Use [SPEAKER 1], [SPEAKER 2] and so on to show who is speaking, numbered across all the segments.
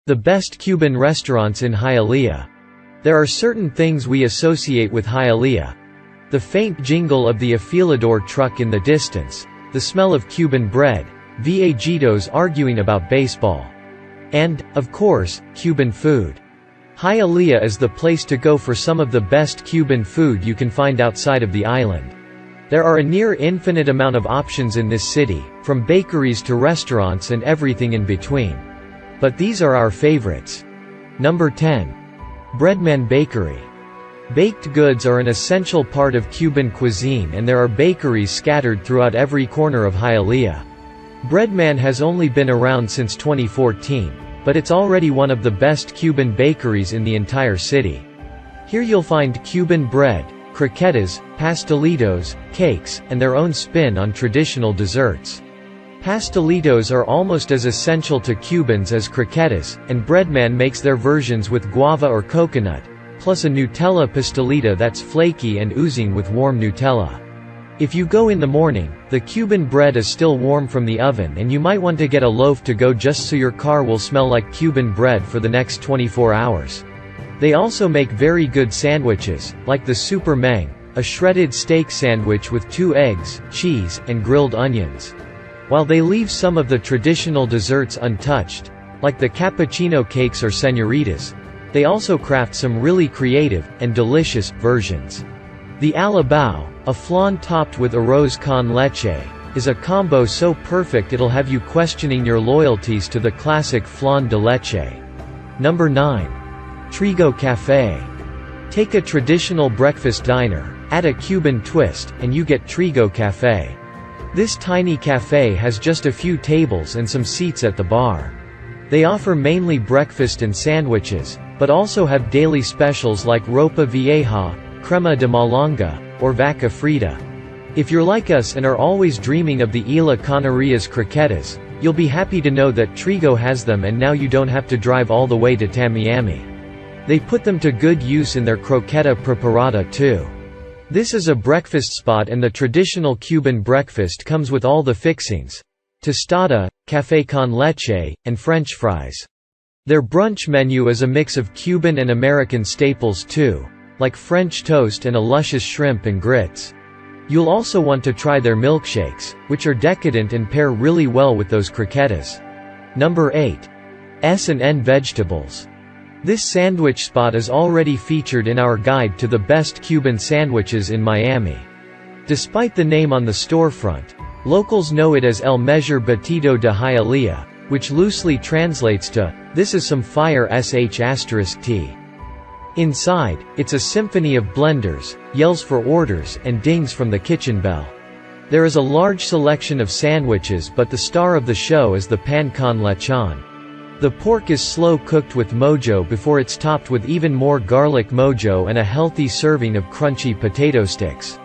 [SPEAKER 1] The best Cuban restaurants in Hialeah. There are certain things we associate with Hialeah. The faint jingle of the afilador truck in the distance, the smell of Cuban bread, viejitos arguing about baseball. And, of course, Cuban food. Hialeah is the place to go for some of the best Cuban food you can find outside of the island. There are a near infinite amount of options in this city, from bakeries to restaurants and everything in between. But these are our favorites. Number 10. Breadman Bakery. Baked goods are an essential part of Cuban cuisine, and there are bakeries scattered throughout every corner of Hialeah. Breadman has only been around since 2014, but it's already one of the best Cuban bakeries in the entire city. Here you'll find Cuban bread, croquetas, pastelitos, cakes, and their own spin on traditional desserts. Pastelitos are almost as essential to Cubans as croquetas, and Breadman makes their versions with guava or coconut, plus a Nutella pastelita that's flaky and oozing with warm Nutella. If you go in the morning, the Cuban bread is still warm from the oven, and you might want to get a loaf to go just so your car will smell like Cuban bread for the next 24 hours. They also make very good sandwiches, like the Super Meng, a shredded steak sandwich with 2 eggs, cheese, and grilled onions. While they leave some of the traditional desserts untouched, like the cappuccino cakes or señoritas, they also craft some really creative, and delicious, versions. The alabao, a flan topped with arroz con leche, is a combo so perfect it'll have you questioning your loyalties to the classic flan de leche. Number 9. Trigo Cafe. Take a traditional breakfast diner, add a Cuban twist, and you get Trigo Cafe. This tiny cafe has just a few tables and some seats at the bar. They offer mainly breakfast and sandwiches, but also have daily specials like ropa vieja, crema de malanga, or vaca frita. If you're like us and are always dreaming of the Isla Canarias croquetas, you'll be happy to know that Trigo has them, and now you don't have to drive all the way to Tamiami. They put them to good use in their croqueta preparada too. This is a breakfast spot, and the traditional Cuban breakfast comes with all the fixings: tostada, café con leche, and French fries. Their brunch menu is a mix of Cuban and American staples too, like French toast and a luscious shrimp and grits. You'll also want to try their milkshakes, which are decadent and pair really well with those croquetas. Number 8. S&N Vegetables. This sandwich spot is already featured in our guide to the best Cuban sandwiches in Miami. Despite the name on the storefront, locals know it as El Mejor Batido de Hialeah, which loosely translates to, "This is some fire sh*t". Inside, it's a symphony of blenders, yells for orders, and dings from the kitchen bell. There is a large selection of sandwiches, but the star of the show is the pan con lechon. The pork is slow-cooked with mojo before it's topped with even more garlic mojo and a healthy serving of crunchy potato sticks.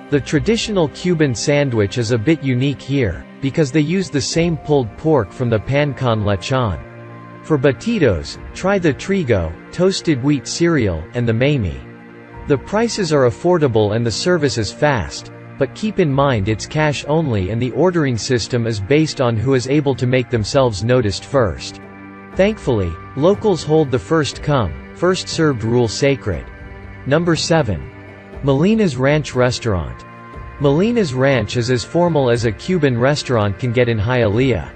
[SPEAKER 1] The traditional Cuban sandwich is a bit unique here, because they use the same pulled pork from the pan con lechon. For batidos, try the Trigo, toasted wheat cereal, and the Mamey. The prices are affordable and the service is fast, but keep in mind it's cash only, and the ordering system is based on who is able to make themselves noticed first. Thankfully, locals hold the first come, first served rule sacred. Number 7. Molinas Ranch Restaurant. Molinas Ranch is as formal as a Cuban restaurant can get in Hialeah.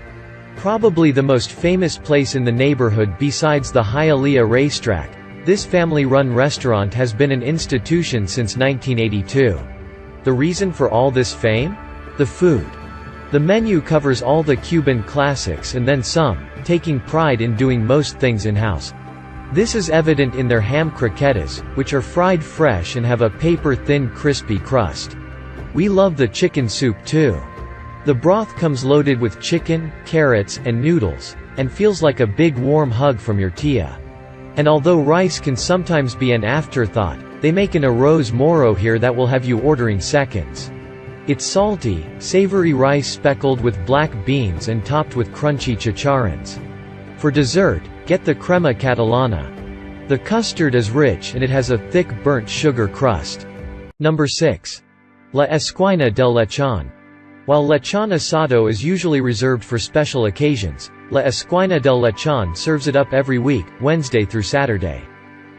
[SPEAKER 1] Probably the most famous place in the neighborhood besides the Hialeah racetrack, this family-run restaurant has been an institution since 1982. The reason for all this fame? The food. The menu covers all the Cuban classics and then some, taking pride in doing most things in-house. This is evident in their ham croquetas, which are fried fresh and have a paper-thin crispy crust. We love the chicken soup too. The broth comes loaded with chicken, carrots, and noodles, and feels like a big warm hug from your tia. And although rice can sometimes be an afterthought, they make an arroz moro here that will have you ordering seconds. It's salty, savory rice speckled with black beans and topped with crunchy chicharrones. For dessert, get the crema catalana. The custard is rich and it has a thick burnt sugar crust. Number 6. La Esquina del Lechon. While lechon asado is usually reserved for special occasions, La Esquina del Lechon serves it up every week, Wednesday through Saturday.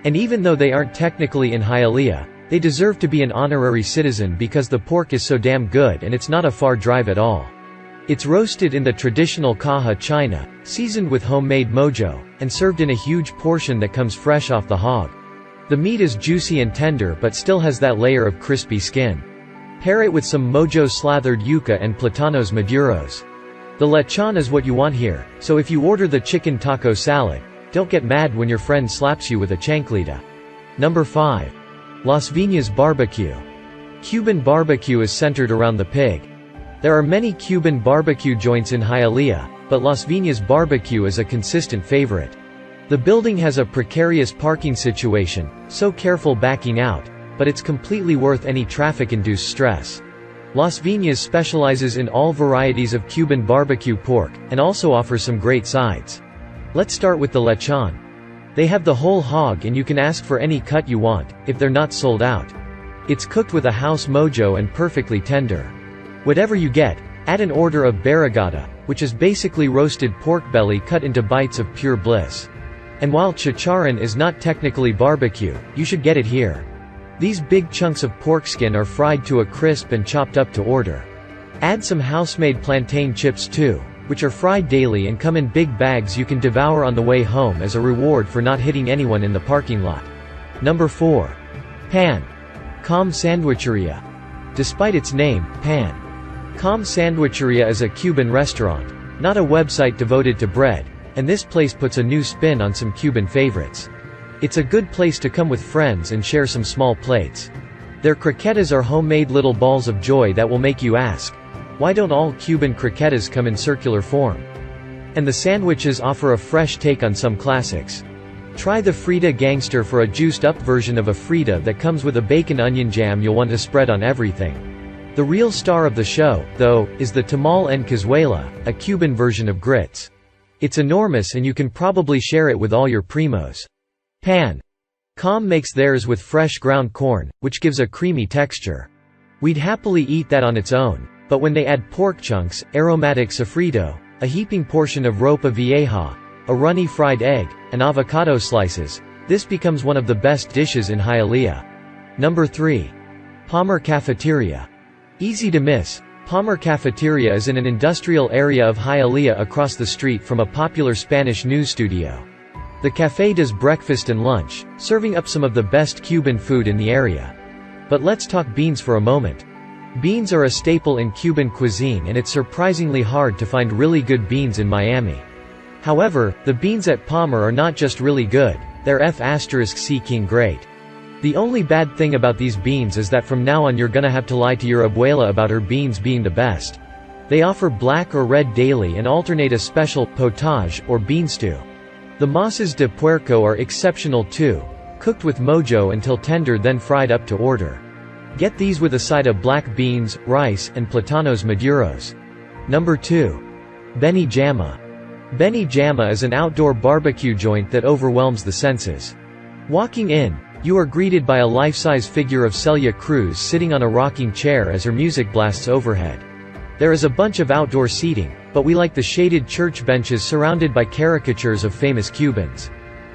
[SPEAKER 1] And even though they aren't technically in Hialeah, they deserve to be an honorary citizen because the pork is so damn good and it's not a far drive at all. It's roasted in the traditional caja china, seasoned with homemade mojo, and served in a huge portion that comes fresh off the hog. The meat is juicy and tender but still has that layer of crispy skin. Pair it with some mojo slathered yuca and platanos maduros. The lechon is what you want here, so if you order the chicken taco salad, don't get mad when your friend slaps you with a chancleta. Number 5. Las Viñas Barbecue. Cuban barbecue is centered around the pig. There are many Cuban barbecue joints in Hialeah, but Las Viñas Barbecue is a consistent favorite. The building has a precarious parking situation, so careful backing out, but it's completely worth any traffic-induced stress. Las Viñas specializes in all varieties of Cuban barbecue pork, and also offers some great sides. Let's start with the lechon. They have the whole hog and you can ask for any cut you want, if they're not sold out. It's cooked with a house mojo and perfectly tender. Whatever you get, add an order of barrigada, which is basically roasted pork belly cut into bites of pure bliss. And while chicharron is not technically barbecue, you should get it here. These big chunks of pork skin are fried to a crisp and chopped up to order. Add some house-made plantain chips too, which are fried daily and come in big bags you can devour on the way home as a reward for not hitting anyone in the parking lot. Number 4. Pan. Com Sandwicheria. Despite its name, Pan. Com Sandwicheria is a Cuban restaurant, not a website devoted to bread, and this place puts a new spin on some Cuban favorites. It's a good place to come with friends and share some small plates. Their croquetas are homemade little balls of joy that will make you ask, why don't all Cuban croquetas come in circular form? And the sandwiches offer a fresh take on some classics. Try the Frita Gangster for a juiced-up version of a Frita that comes with a bacon onion jam you'll want to spread on everything. The real star of the show, though, is the tamal en cazuela, a Cuban version of grits. It's enormous and you can probably share it with all your primos. Pan. Com makes theirs with fresh ground corn, which gives a creamy texture. We'd happily eat that on its own, but when they add pork chunks, aromatic sofrito, a heaping portion of ropa vieja, a runny fried egg, and avocado slices, this becomes one of the best dishes in Hialeah. Number 3. Palmer Cafeteria. Easy to miss, Palmer Cafeteria is in an industrial area of Hialeah across the street from a popular Spanish news studio. The cafe does breakfast and lunch, serving up some of the best Cuban food in the area. But let's talk beans for a moment. Beans are a staple in Cuban cuisine and it's surprisingly hard to find really good beans in Miami. However, the beans at Palmer are not just really good, they're F*** King great. The only bad thing about these beans is that from now on you're gonna have to lie to your abuela about her beans being the best. They offer black or red daily and alternate a special potage or bean stew. The masas de puerco are exceptional too, cooked with mojo until tender then fried up to order. Get these with a side of black beans, rice, and platanos maduros. Number 2. Benny Jama. Benny Jama is an outdoor barbecue joint that overwhelms the senses. Walking in, you are greeted by a life-size figure of Celia Cruz sitting on a rocking chair as her music blasts overhead. There is a bunch of outdoor seating, but we like the shaded church benches surrounded by caricatures of famous Cubans.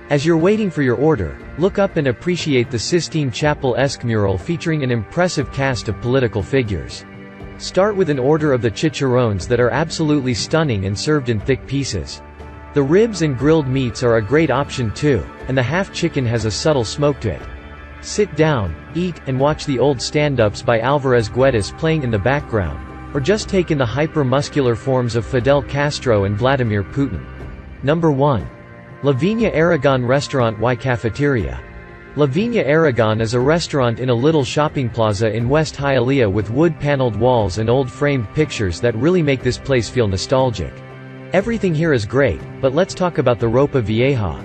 [SPEAKER 1] As you're waiting for your order, look up and appreciate the Sistine Chapel-esque mural featuring an impressive cast of political figures. Start with an order of the chicharrones that are absolutely stunning and served in thick pieces. The ribs and grilled meats are a great option too, and the half chicken has a subtle smoke to it. Sit down, eat, and watch the old stand-ups by Alvarez Guedes playing in the background, or just take in the hyper-muscular forms of Fidel Castro and Vladimir Putin. Number 1. La Viña Aragon Restaurant y Cafeteria. La Viña Aragon is a restaurant in a little shopping plaza in West Hialeah with wood-paneled walls and old framed pictures that really make this place feel nostalgic. Everything here is great, but let's talk about the ropa vieja.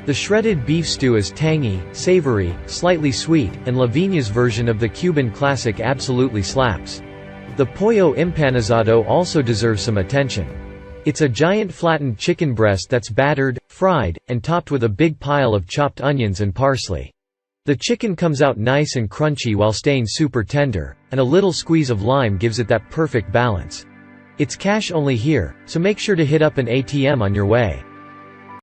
[SPEAKER 1] The shredded beef stew is tangy, savory, slightly sweet, and La Viña's version of the Cuban classic absolutely slaps. The pollo empanizado also deserves some attention. It's a giant flattened chicken breast that's battered, fried, and topped with a big pile of chopped onions and parsley. The chicken comes out nice and crunchy while staying super tender, and a little squeeze of lime gives it that perfect balance. It's cash only here, so make sure to hit up an ATM on your way.